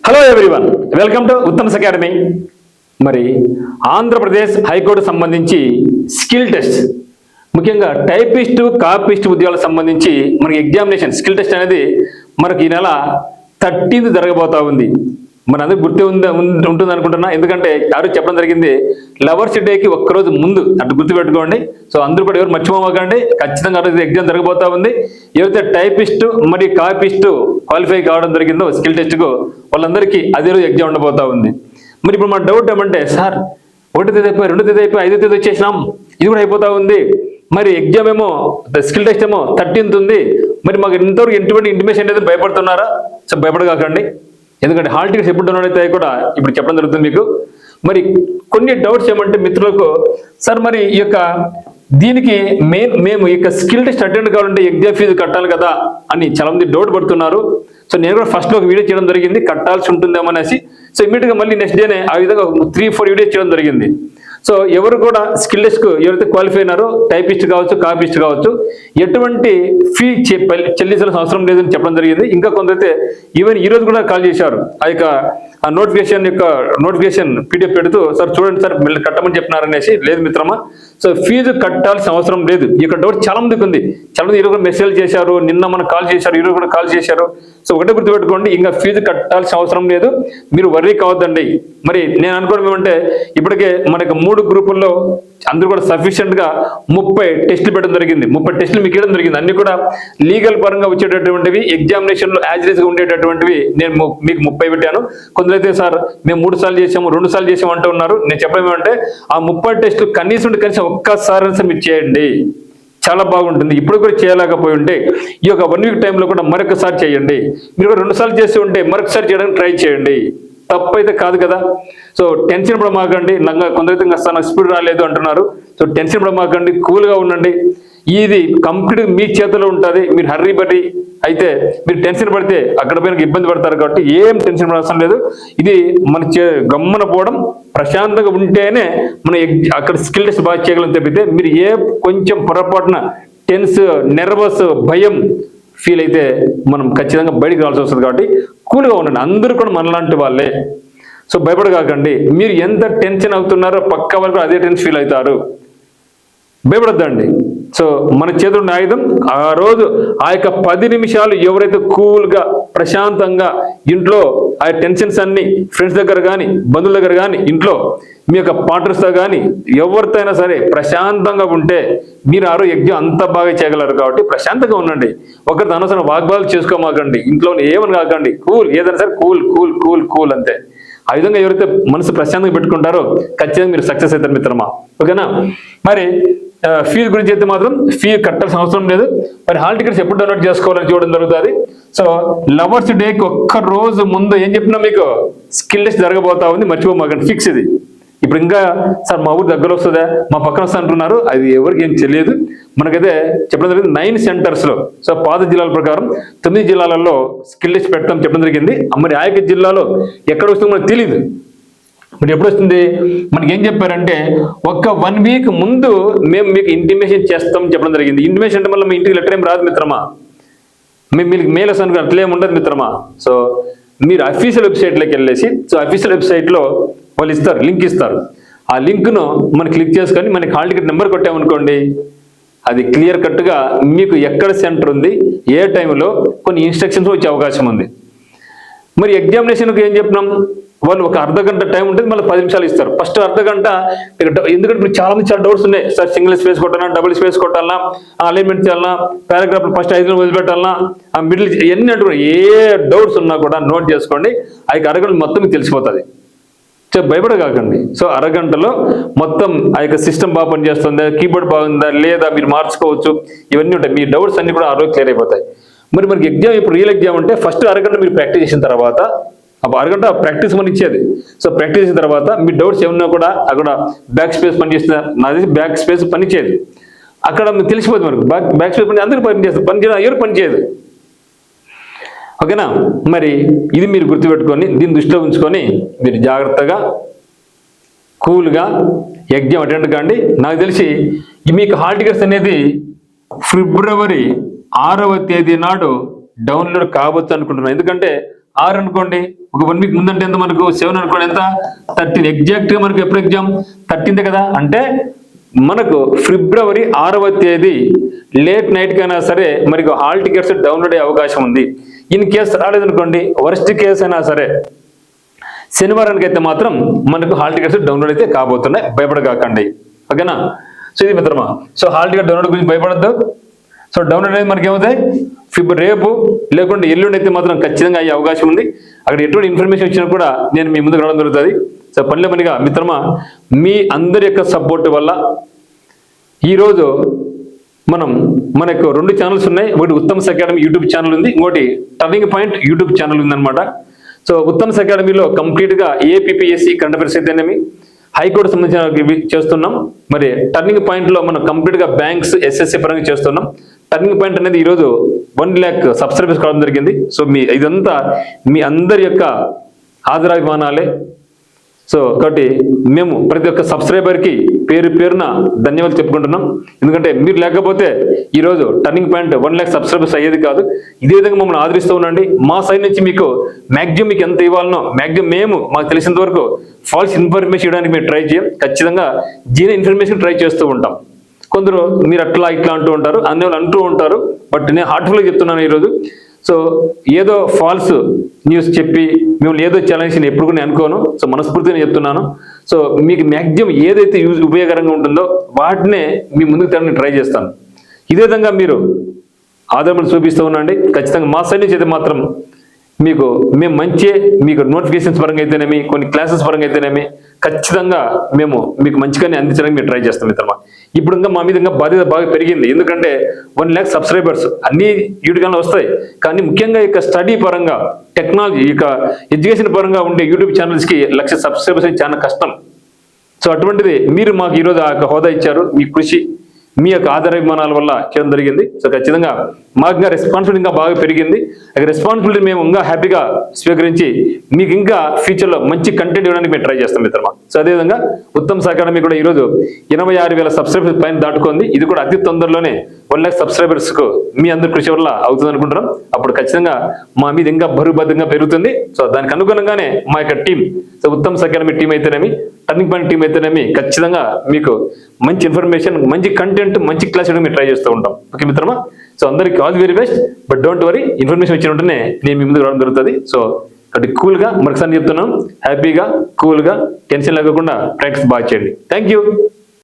Hello everyone, welcome to Uttam's academy. మరి Andhra Pradesh high court సంబంధించి skill test, ముఖ్యంగా టైపిస్ట్ కాపిస్ట్ ఉద్యోగాలకు సంబంధించి మనకి ఎగ్జామినేషన్ స్కిల్ టెస్ట్ అనేది మనకి ఈ నెల 13th జరగబోతా ఉంది. మన అందరికి గుర్తే ఉంటుంది అనుకుంటున్నా, ఎందుకంటే ఎవరు చెప్పడం జరిగింది లవర్స్ డేకి ఒక్కరోజు ముందు అటు గుర్తుపెట్టుకోండి. సో అందరూ కూడా ఎవరు మర్చిపోకండి, ఖచ్చితంగా ఎగ్జామ్ జరగబోతా ఉంది. ఎవరైతే టైపిస్ట్ మరియు కాపిస్ట్ క్వాలిఫై కావడం జరిగిందో స్కిల్ టెస్ట్కు వాళ్ళందరికీ అదే రోజు ఎగ్జామ్ ఉండబోతా ఉంది. మరి ఇప్పుడు మన డౌట్ ఏమంటే, సార్ 1వ తేదీ అయిపోయి 2వ తేదీ అయిపోయి 5వ తేదీ వచ్చేసినాం, ఇది కూడా అయిపోతా ఉంది. మరి ఎగ్జామ్ ఏమో స్కిల్ టెస్ట్ ఏమో 13th ఉంది. మరి మాకు ఇంతవరకు ఎటువంటి ఇంటిమేషన్ అనేది భయపడుతున్నారా? సో భయపడగాకండి, ఎందుకంటే హాల్ టికెట్స్ ఎప్పుడు డౌన్లోడ్ అవుతాయి కూడా ఇప్పుడు చెప్పడం జరుగుతుంది మీకు. మరి కొన్ని డౌట్స్ ఏమంటే మిత్రులకు, సార్ మరి ఈ యొక్క దీనికి మేము ఈ యొక్క స్కిల్ టెస్ట్ అటెండ్ కావాలంటే ఎగ్జామ్ ఫీజు కట్టాలి కదా అని చాలా మంది డౌట్ పడుతున్నారు. సో నేను కూడా ఫస్ట్లో ఒక వీడియో చేయడం జరిగింది, కట్టాల్సి ఉంటుందేమో అనేసి. సో ఇమీడియట్గా మళ్ళీ నెక్స్ట్ డేనే ఆ విధంగా 3-4 వీడియోస్ చేయడం జరిగింది. సో ఎవరు కూడా స్కిల్ టెస్ట్కు ఎవరైతే క్వాలిఫై అయినారో టైపిస్ట్ కావచ్చు కాపిస్ట్ కావచ్చు ఎటువంటి ఫీ చెల్లించాల్సిన అవసరం లేదని చెప్పడం జరిగింది. ఇంకా కొందరైతే ఈవెన్ ఈ రోజు కూడా కాల్ చేశారు, ఆ యొక్క నోటిఫికేషన్ పీడిఎఫ్ పెడుతూ, సార్ చూడండి సార్ మళ్ళీ కట్టమని చెప్పినారు అనేసి. లేదు మిత్రమా, సో ఫీజు కట్టాల్సిన అవసరం లేదు. ఈ యొక్క డౌట్ చాలా మందికి ఉంది. చాలా మంది ఈరోజు కూడా మెసేజ్ చేశారు, నిన్న మనకు కాల్ చేశారు, ఈరోజు కూడా కాల్ చేశారు. సో ఒకటే గుర్తుపెట్టుకోండి, ఇంకా ఫీజు కట్టాల్సిన అవసరం లేదు, మీరు వర్రీ కావద్దండి. మరి నేను అనుకోవడం ఏమంటే, ఇప్పటికే మనకు 3 గ్రూపుల్లో అందరూ కూడా సఫిషియెంట్గా 30 టెస్టులు పెట్టడం జరిగింది. 30 టెస్టులు మీకు ఇవ్వడం జరిగింది. అన్ని కూడా లీగల్ పరంగా వచ్చేటటువంటివి, ఎగ్జామినేషన్లో యాజిరీస్గా ఉండేటటువంటివి. నేను మీకు 30 పెట్టాను. కొందరైతే సార్ మేము 3 సార్లు చేసాము 2 సార్లు చేసాము అంటూ ఉన్నారు. నేను చెప్పడం ఏమంటే, ఆ 30 టెస్టులు కనీసం ఒక్కసారి మీరు చేయండి, చాలా బాగుంటుంది. ఇప్పుడు కూడా చేయలేకపోయి ఉంటే ఈ యొక్క 1 వీక్ టైంలో కూడా మరొకసారి చేయండి. మీరు కూడా 2 సార్లు చేసి ఉంటే మరొకసారి చేయడానికి ట్రై చేయండి, తప్పైతే కాదు కదా. సో టెన్షన్ పడమాకండి. కొందరైతే నాకు స్పీడ్ రాలేదు అంటున్నారు. సో టెన్షన్ పడమాకండి, కూల్గా ఉండండి. ఇది కంప్లీట్ మీ చేతిలో ఉంటుంది. మీరు హర్రీ బర్రీ అయితే మీరు టెన్షన్ పడితే అక్కడ పోయిన ఇబ్బంది పడతారు. కాబట్టి ఏం టెన్షన్ పడాల్సిన లేదు. ఇది మన గమ్మున పోవడం, ప్రశాంతంగా ఉంటేనే మనం అక్కడ స్కిల్ టెస్ట్ బాగా చేయగలం. తప్పితే మీరు కొంచెం పొరపాటున టెన్స్, నెర్వస్, భయం ఫీల్ అయితే మనం ఖచ్చితంగా బయటికి రావాల్సి వస్తుంది. కాబట్టి కూల్గా ఉండండి. అందరూ కూడా మనలాంటి వాళ్ళే. సో భయపడగాకండి. మీరు ఎంత టెన్షన్ అవుతున్నారో పక్క వాళ్ళు కూడా అదే టెన్షన్ ఫీల్ అవుతారు. భయపడద్దండి. సో మన చేతులు ఉన్న ఆయుధం ఆ రోజు ఆ యొక్క 10 నిమిషాలు ఎవరైతే కూల్గా ప్రశాంతంగా ఇంట్లో ఆ టెన్షన్స్ అన్ని ఫ్రెండ్స్ దగ్గర కానీ బంధువుల దగ్గర కానీ ఇంట్లో మీ యొక్క పార్ట్నర్స్తో కానీ ఎవరితో అయినా సరే ప్రశాంతంగా ఉంటే మీరు ఆ రోజు ఎగ్జామ్ అంత బాగా చేయగలరు. కాబట్టి ప్రశాంతంగా ఉండండి. ఒకరితో అనవసరం వాగ్వాదాలు చేసుకోమాకండి. ఇంట్లో ఏమని కాకండి, కూల్, ఏదైనా సరే కూల్ కూల్ కూల్ కూల్ అంతే. ఆ విధంగా ఎవరైతే మనసు ప్రశాంతంగా పెట్టుకుంటారో ఖచ్చితంగా మీరు సక్సెస్ అవుతారు మిత్రమా. ఓకేనా. మరి ఫీజు గురించి అయితే మాత్రం ఫీజు కట్టాల్సిన అవసరం లేదు. మరి హాల్ టికెట్స్ ఎప్పుడు డౌన్లోడ్ చేసుకోవాలని చూడడం జరుగుతుంది. సో లవర్స్ డేకి ఒక్క రోజు ముందు ఏం చెప్పినా మీకు స్కిల్ టెస్ట్ జరగబోతా ఉంది, మర్చిపోమాకండి. ఫిక్స్ ఇది. ఇప్పుడు ఇంకా సార్ మా ఊరు దగ్గర వస్తుందా, మా పక్కన వస్తా అంటున్నారు, అది ఎవరికి ఏం తెలియదు. మనకైతే చెప్పడం జరిగింది 9 సెంటర్స్లో. సో పాత జిల్లాల ప్రకారం 9 జిల్లాలలో స్కిల్ టెస్ట్ పెట్టడం చెప్పడం జరిగింది. మరి ఆ యొక్క జిల్లాలో ఎక్కడ వస్తుందో మనకు తెలియదు. మరి ఎప్పుడు వస్తుంది మనకి ఏం చెప్పారంటే, ఒక్క 1 వీక్ ముందు మేము మీకు ఇంటిమేషన్ చేస్తాం చెప్పడం జరిగింది. ఇంటిమేషన్ అంటే మళ్ళీ మీ ఇంటికి లెటర్ ఏం రాదు మిత్రమా, మేము మీకు మెయిల్ వస్తాను, అట్లేం ఉండదు మిత్రమా. సో మీరు అఫీషియల్ వెబ్సైట్లోకి వెళ్ళేసి, సో అఫీషియల్ వెబ్సైట్లో వాళ్ళు ఇస్తారు, లింక్ ఇస్తారు. ఆ లింక్ను మనం క్లిక్ చేసుకొని మనకి హాల్ టికెట్ నెంబర్ కొట్టామనుకోండి, అది క్లియర్ కట్గా మీకు ఎక్కడ సెంటర్ ఉంది, ఏ టైంలో కొన్ని ఇన్స్ట్రక్షన్స్ వచ్చే అవకాశం ఉంది. మరి ఎగ్జామినేషన్కి ఏం చెప్పినాం, వాళ్ళు ఒక అర్ధగంట టైం ఉంటుంది, మళ్ళీ 10 నిమిషాలు ఇస్తారు. ఫస్ట్ అర్ధగంట, ఎందుకంటే ఇప్పుడు చాలా మంది చాలా డౌట్స్ ఉన్నాయి. సార్ సింగిల్ స్పేస్ కొట్టాలా, డబుల్ స్పేస్ కొట్టాలా, అలైన్మెంట్ చేయాలా, పారాగ్రాఫ్ ఫస్ట్ 5 నిమిషాలు వదిలిపెట్టాలా, ఆ మిడిల్ ఎన్ని అంటున్నారు. ఏ డౌట్స్ ఉన్నా కూడా నోట్ చేసుకోండి. ఆ యొక్క అరగంట మొత్తం మీకు తెలిసిపోతుంది. సో భయపడగాకండి. సో అరగంటలో మొత్తం ఆ యొక్క సిస్టమ్ బాగా పనిచేస్తుందా, కీబోర్డ్ బాగుందా లేదా మీరు మార్చుకోవచ్చు. ఇవన్నీ ఉంటాయి. మీ డౌట్స్ అన్ని కూడా ఆ రోజు క్లియర్ అయిపోతాయి. మరి మనకి ఎగ్జామ్ ఇప్పుడు రియల్ ఎగ్జామ్ అంటే ఫస్ట్ అరగంట మీరు ప్రాక్టీస్ చేసిన తర్వాత, అరగంట ప్రాక్టీస్ మనం ఇచ్చేది. సో ప్రాక్టీస్ చేసిన తర్వాత మీ డౌట్స్ ఏమన్నా కూడా అక్కడ బ్యాక్ స్పేస్ పనిచేస్తుందా, నాది బ్యాక్ స్పేస్ పనిచేయదు. అక్కడ మీకు తెలిసిపోతుంది. మనకు బ్యాక్ స్పేస్ పని అందరికీ పనిచేస్తుంది, పనిచేయడం ఎవరు పనిచేయదు. ఓకేనా. మరి ఇది మీరు గుర్తుపెట్టుకొని దీన్ని దృష్టిలో ఉంచుకొని మీరు జాగ్రత్తగా కూల్గా ఎగ్జామ్ అటెండ్ కాండి. నాకు తెలిసి మీకు హాల్ టికెట్స్ అనేది ఫిబ్రవరి 6వ తేదీ నాడు డౌన్లోడ్ కావచ్చు అనుకుంటున్నాను. ఎందుకంటే 6 అనుకోండి, ఒక 1 వీక్ ముందంటే ఎంత మనకు 7 అనుకోండి, ఎంత 13. ఎగ్జాక్ట్ గా మనకు ఎప్పుడు ఎగ్జామ్ 13th కదా, అంటే మనకు ఫిబ్రవరి 6వ తేదీ లేట్ నైట్ కైనా సరే మనకు హాల్ టికెట్స్ డౌన్లోడ్ అయ్యే అవకాశం ఉంది. ఇన్ కేసు రాలేదనుకోండి, వర్స్ట్ కేసు అయినా సరే శనివారానికి అయితే మాత్రం మనకు హాల్ టికెట్స్ డౌన్లోడ్ అయితే కాబోతున్నాయి, భయపడకండి. ఓకేనా? సో ఇది మిత్రమా, సో హాల్ టికెట్ డౌన్లోడ్ గురించి భయపడద్దు. సో డౌన్లోడ్ అనేది మనకి ఏమవుతాయి, రేపు లేకుంటే ఎల్లుండి అయితే మాత్రం ఖచ్చితంగా అయ్యే అవకాశం ఉంది. అక్కడ ఎటువంటి ఇన్ఫర్మేషన్ వచ్చినా కూడా నేను మీ ముందుకు రావడం జరుగుతుంది. సో పనిగా మిత్రమా, మీ అందరి యొక్క సపోర్ట్ వల్ల ఈరోజు మనకు 2 ఛానల్స్ ఉన్నాయి. ఒకటి ఉత్తమ్స్ అకాడమీ యూట్యూబ్ ఛానల్ ఉంది, ఇంకోటి టర్నింగ్ పాయింట్ యూట్యూబ్ ఛానల్ ఉందన్నమాట. సో ఉత్తమ్స్ అకాడమీలో కంప్లీట్గా ఏపీపీఎస్సీ కరెంట్ అఫైర్స్ అయితేనేమి, హైకోర్టు సంబంధించిన చేస్తున్నాం. మరి టర్నింగ్ పాయింట్లో మనం కంప్లీట్గా బ్యాంక్స్ ఎస్ఎస్సి పరంగా చేస్తున్నాం. టర్నింగ్ పాయింట్ అనేది ఈరోజు 1 lakh సబ్స్క్రైబర్స్ కావడం జరిగింది. సో ఇదంతా మీ అందరి యొక్క ఆదరాభిమానాలే. సో కాబట్టి మేము ప్రతి ఒక్క సబ్స్క్రైబర్కి పేరున ధన్యవాదాలు చెప్పుకుంటున్నాం. ఎందుకంటే మీరు లేకపోతే ఈరోజు టర్నింగ్ పాయింట్ 1 lakh సబ్స్క్రైబర్స్ అయ్యేది కాదు. ఇదే విధంగా మమ్మల్ని ఆదరిస్తూ ఉండండి. మా సైడ్ నుంచి మీకు మ్యాక్సిమం మీకు ఎంత ఇవ్వాలనో మ్యాక్సిమం మేము మాకు తెలిసినంత వరకు ఫాల్స్ ఇన్ఫర్మేషన్ ఇవ్వడానికి మేము ట్రై చేయం. ఖచ్చితంగా జీరో ఇన్ఫర్మేషన్ ట్రై చేస్తూ ఉంటాం. కొందరు మీరు అట్లా ఇట్లా అంటూ ఉంటారు, అన్ని అంటూ ఉంటారు. బట్ నేను హార్ట్ఫుల్గా చెప్తున్నాను ఈరోజు. సో ఏదో ఫాల్స్ న్యూస్ చెప్పి మిమ్మల్ని ఏదో ఛాలెంజ్ నేను ఎప్పుడు కూడా అనుకోను. సో మనస్ఫూర్తిగా చెప్తున్నాను. సో మీకు మ్యాక్సిమం ఏదైతే ఉపయోగకరంగా ఉంటుందో వాటినే మీ ముందుకు తేడానికి ట్రై చేస్తాను. ఇదే విధంగా మీరు ఆదరణ చూపిస్తూ ఉండండి. ఖచ్చితంగా మా సైడ్ నుంచి అయితే మాత్రం మేము మీకు నోటిఫికేషన్స్ పరంగా అయితేనేమి, కొన్ని క్లాసెస్ పరంగా అయితేనేమి ఖచ్చితంగా మేము మీకు మంచిగానే అందించడానికి మేము ట్రై చేస్తాం మిత్రమా. ఇప్పుడు ఇంకా మా మీద ఇంకా బాధ్యత బాగా పెరిగింది. ఎందుకంటే 1 lakh సబ్స్క్రైబర్స్ అన్ని యూట్యూబ్లో వస్తాయి, కానీ ముఖ్యంగా ఇక స్టడీ పరంగా, టెక్నాలజీ, ఇక ఎడ్యుకేషన్ పరంగా ఉండే యూట్యూబ్ ఛానల్స్కి 1 lakh సబ్స్క్రైబర్స్ చాలా కష్టం. సో అటువంటిది మీరు మాకు ఈరోజు ఆ యొక్క హోదా ఇచ్చారు. మీ కృషి, మీ యొక్క ఆదరాభిమానాల వల్ల చేయడం జరిగింది. సో ఖచ్చితంగా మాకు ఇంకా రెస్పాన్సిబిలిటీ ఇంకా బాగా పెరిగింది. రెస్పాన్సిబిలిటీ మేము ఇంకా హ్యాపీగా స్వీకరించి మీకు ఇంకా ఫ్యూచర్లో మంచి కంటెంట్ ఇవ్వడానికి మేము ట్రై చేస్తాం మిత్రమా. సో అదేవిధంగా ఉత్తమ్స్ అకాడమీ కూడా ఈరోజు 26,000 సబ్స్క్రైబర్స్ పైన దాటుకుంది. ఇది కూడా అతి తొందరలోనే 1 lakh సబ్స్క్రైబర్స్కు మీ అందరి కృషి వల్ల అవుతుంది అనుకుంటున్నాం. అప్పుడు ఖచ్చితంగా మా మీద ఇంకా బరువుబద్ధంగా పెరుగుతుంది. సో దానికి అనుగుణంగానే మా యొక్క team, so Uttam's academy team అయితేనేమి, టర్నింగ్ పాయింట్ టీం అయితేనేమి ఖచ్చితంగా మీకు మంచి ఇన్ఫర్మేషన్, మంచి కంటెంట్, మంచి క్లాస్ ఇవ్వడం మేము ట్రై చేస్తూ ఉంటాం. ఓకే మిత్రమా. సో అందరికి all the very best. But don't worry, information వచ్చిన వెంటనే నేను మీ ముందుకు రావడం జరుగుతుంది. సో కాబట్టి కూల్గా మరొకసారి చెప్తున్నాం, హ్యాపీగా, కూల్గా, టెన్షన్ లేకుండా ప్రాక్టీస్ బాగా చేయండి. Thank you.